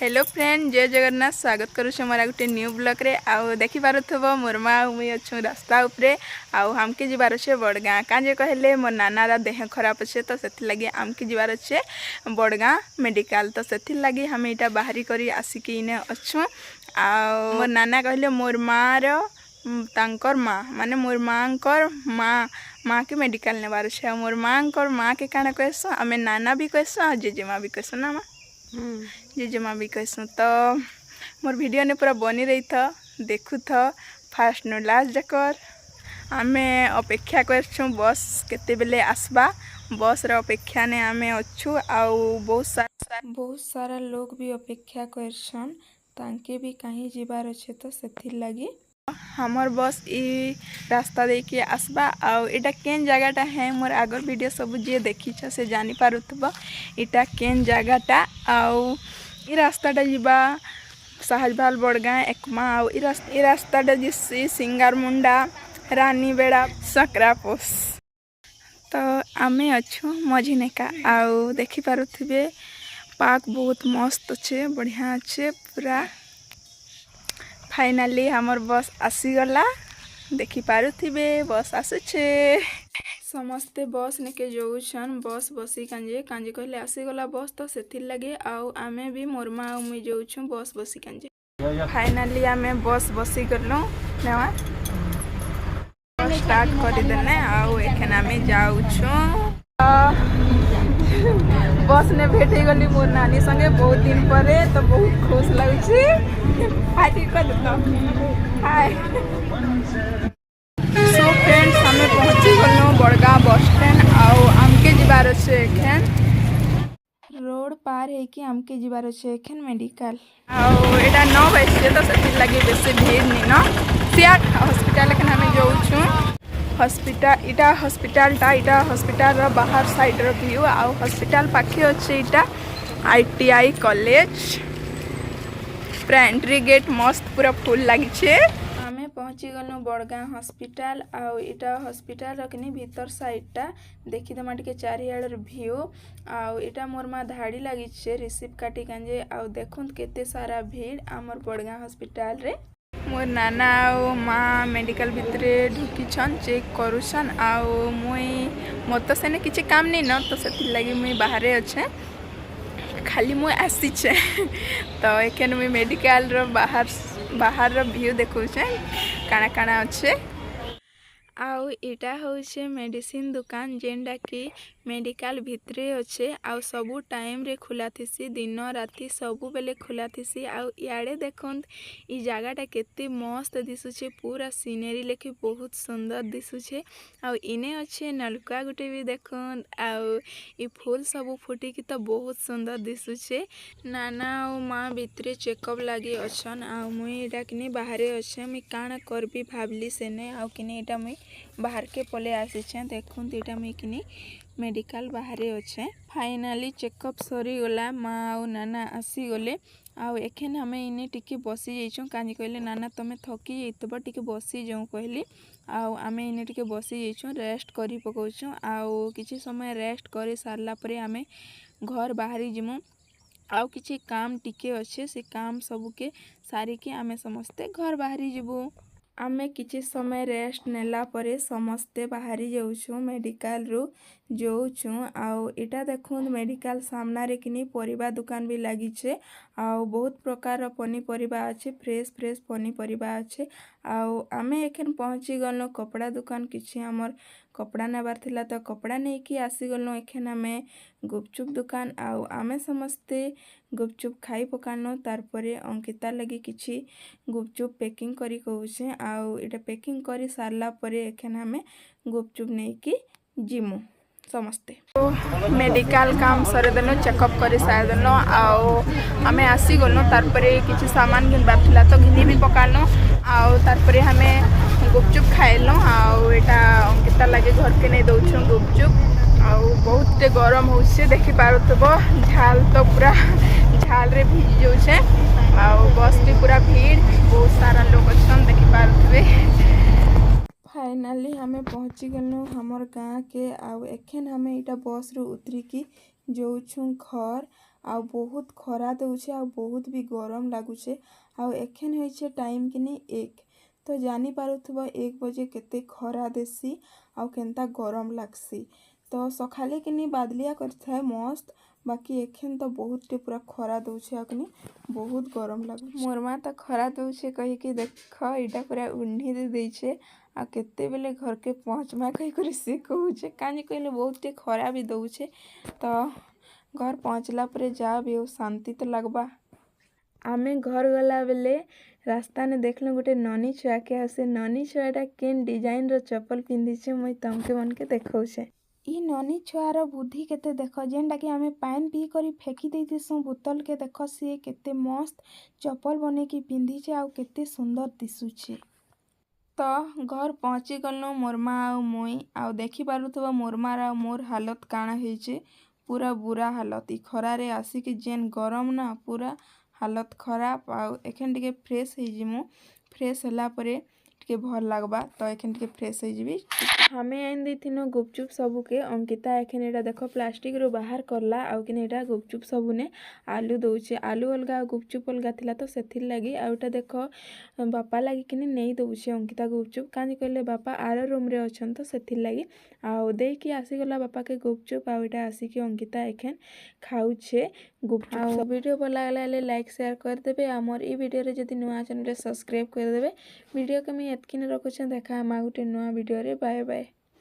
Hello friend, जय जगन्नाथ। स्वागत करुछु मोर गोटे न्यू ब्लॉग रे। आउ देखि पारुथबो मोर माँ मुई अच्छु रास्ता उपरे। आउ हमके जिबार छे बड़गाँ। काजे कहले मोर नानार देह खराब अच्छे, तो सेथि लगी हमके जिबार छे बड़गाँ मेडिकल। तो सेथि लगी हम इटा बाहरी करी आसिकी इने अच्छु। आउ मोर नाना कहले मोर माँ रो तांकर माँ माने मोर माँकर माँ के मेडिकल नेबार छे। मोर माँकर माँ के काना कहसु, आमे नाना भी कहसु आ जेजेमा भी कहसु ना माँ। जेजेमा भी कहसु। तो मोर वीडियो ने पूरा बनी रही था, देखु था फास्ट नो लास्ट जकर। आमे अपेक्षा करछु बस केते बेले आसबा। बस रो अपेक्षा ने आमे अच्छु। आउ बहुत सारा लोग भी अपेक्षा करछन, तांके भी कहीं जिबार अच्छे। तो सेथि लगी हमर बस ई रास्ता देके आसबा। आउ एटा केन जगहटा है मोर आगर वीडियो सब जे देखी छ से जानी पारुथबो इटा केन जगहटा। आउ ई रास्ताटा जिबा सहजभाल बड़गाँ एकमा। आउ ई रास्ताटा जिसी सिंगार मुंडा रानी बेड़ा सकरापोस। तो आमे अच्छु मझिनेका। आउ देखि पारुथिबे पार्क बहुत मस्त अच्छे, बढ़िया अच्छे पूरा। फाइनाली हमर बस आसीगला। देखि पारुथिबे बस आसुछे। समस्ते बस नेके जाऊछन। बस बसी कांजे कहले आसीगला बस, तो सेथि लगे आउ आमे भी मोर माँ आउ मुई जाऊछु बस बसी कांजे। फाइनाली आमे बस बसी गलो नेवा स्टार्ट करि देने। आउ एखन आमे जाऊछु। बस ने भेट गली मोर नानी संगे बहुत दिन परे, तो बहुत खुश लगुछि। हाय ठीक कर दो। हाय। सो फ्रेंड्स, हमें पहुंची गलो बड़गाँ बस स्टैंड। आउ आमके जिबार अच्छे एखन रोड पार है कि आमके जिबार अच्छे एखन मेडिकल। आउ एटा 9 बजे, तो सेथि लगे बेसी भीड़ नी न। सियाट हॉस्पिटल एखन हमें जाऊछु। हॉस्पिटल इटा हॉस्पिटल रो बाहर साइड रो व्यू। आउ हॉस्पिटल पाखे अच्छे इटा ITI कॉलेज। पूरा एंट्री गेट मस्त पूरा फुल लगी छे। आमे पहुंची गलो बड़गाँ हॉस्पिटल। आउ इटा हॉस्पिटल रखनी भीतर साइडटा देखि दमा टिके चारियाडर व्यू। आउ इटा मोर माँ धाड़ी लगी छे रिसीव काटी कांजे। आउ देखुन केते सारा भीड़ आमर बड़गाँ हॉस्पिटल रे। मोर नाना आउ माँ मेडिकल भितरे ढुकी छन, चेक करूछन। आउ मोर तो सेने किछि काम नहीं न, तो सेति लगी मुई बाहरे अच्छे, खाली मुई आसी छे। तो एखन मुई मेडिकल रो बाहर रो व्यू देखौ छे काना काना अच्छे। आउ इटा होछे मेडिसिन दुकान, जेंडा कि मेडिकल भितरे अच्छे। आउ सबू टाइम रे खुला थिसी, दिन राति सबू बेले खुला थिसी। आउ याडे देखुन ई जगहटा केते मस्त दिसुछे, पूरा सीनरी लेके बहुत सुंदर दिसुछे। आउ इने अच्छे नलका गुटे भी देखुन। आउ ई फूल सबू फुटी की तो बहुत सुंदर दिसुछे। नाना आउ माँ भितरे चेकअप लागी अच्छन। आउ मुई इटा किनी बाहरे अच्छे, मुई काना करबी भाबली सेने। आउ किनी इटा मुई बाहर के पले आसीछे। देखुन इटा मुई किनी मेडिकल बाहरे अच्छे। फाइनाली चेकअप सरी गला, माँ आउ नाना आसी गले। आउ एखन हमें इने टिके बसी जाइछुं। कांजी कहले नाना तमे थकी जाइतबो, टिके बसी जाऊँ कहली। आउ आमे इने टिके बसी जाइछुं, रेस्ट करी पकाउछुं। आउ किछि समय रेस्ट करी सारला परे आमे घर बाहरी जिमु। आउ किछि काम टिके अच्छे, से काम सबके सारिके आमे समस्ते घर बाहरी जिबु। आमे किछि समय रेस्ट नेला परे समस्ते बाहरी जाऊछु मेडिकल रु जाऊछु। आउ इटा देखुन मेडिकल सामना रे किनी परिबा दुकान भी लगी छे। आउ बहुत प्रकार पनीपरिबा अच्छे, फ्रेश पनीपरिबा अच्छे। आउ आमे एखन पहुंची गलो कपड़ा दुकान। किछि हमर कपड़ा नेबार थिला, तो कपड़ा नहीं कि आसी गलो एखन आमे गुपचुप दुकान। आउ आमे समस्ते गुपचुप खाई पकानो। तार परे अंकिता लगी किछि गुपचुप पैकिंग करी कहूछे। आउ इटा पैकिंग करी सारला परे एखन हमें गुपचुप नहीं कि जिमु समस्ते। तो मेडिकल काम सरे देनो, चेकअप करी सार देनो। आउ हमें आसी गलो। तार परे किछि सामान घिनबार थिला, तो घिनी भी पकानो। आउ तार परे हमें गुपचुप खाइलो। आउ एटा अंकिता लगे घर के नहीं दउछु गुपचुप। आउ बहुत गरम होछे, देखि पारुथबो झाल तो पूरा झाल रे भिज जाउछे। आउ बस भी पूरा भीड़, बहुत सारा लोग अछन, देखि पारुथबे। फाइनाली हमें पहुंची गलो हमर गाँ के। आउ एखन हमें इटा बस रो उतरी की जाउछु घर। आउ बहुत खरा दउछे आउ बहुत भी गरम लागुछे। आउ एखन होइछे टाइम किनी 1 तो जानी पारुथबो 1 बजे केते खरा देसी आउ केनता गरम लागसी। तो सखाले किनी बादलिया करथाय मस्त बाकी एखन तो बहुत टे पूरा खरा दउछे आ किनी बहुत गरम लागुछे। मोर मां तो खरा दउछे कहि के देख एटा पूरा उन्ही दे देइछे आ केते बेले घर के पहुंचमा कहि करे से कहूछे कानी कहले बहुत टे खरा भी दउछे। तो घर पहुंचला परे जा भी शांति तो लगबा। आमे घर गला बेले रास्ता ने देखले गोटे ननी छुआ के आ से ननी छुआटा केन डिजाइन रो चप्पल पिंधिछे मुई तमके मन के देखौछे। ई ननी छुआर बुद्धि केते देख जेनटा कि आमे पानी पी करी फेंकी देइथिसु बोतल के देख से केते मस्त चप्पल बने की पिंधिछे आ केते सुंदर दिसुछे। तो घर पहुंची गलनु मोर मां आ मुई आ देखि पारुथबो मोर मां आ मोर हालत काना हेइछे पूरा बुरा हालत। ई खरारे आसिक जेन गरम ना पूरा हालत खराब आ एखन टिके फ्रेश हे जिमु फ्रेश होला परे टिके भल लागबा। तो एखन टिके फ्रेश हे जिबी। हमें आइन देथिनो गुपचुप सबू के अंकिता एखन एटा देखो प्लास्टिक रो बाहर करला आ किने एटा गुपचुप सबू ने आलू दउछे आलू अलगा गुपचुप अलगा थिला तो सेथिर लागी आ एटा देखो बापा लागी किने नेई दउछे अंकिता गुपचुप कानी कहले बापा आरो रूम रे अछन तो सेथिर लागी आ देई की आसी गला बापा के गुपचुप आ एटा आसी के अंकिता एखन खाउछे गुपचुप। आ वीडियो भल लागला लाइक शेयर कर देबे आ मोर ई वीडियो रे जदि नुआ चैनल रे सब्सक्राइब कर देबे। वीडियो के मैं एतकिन रखुछे देखा हम गुटे नुआ वीडियो रे बाय बाय।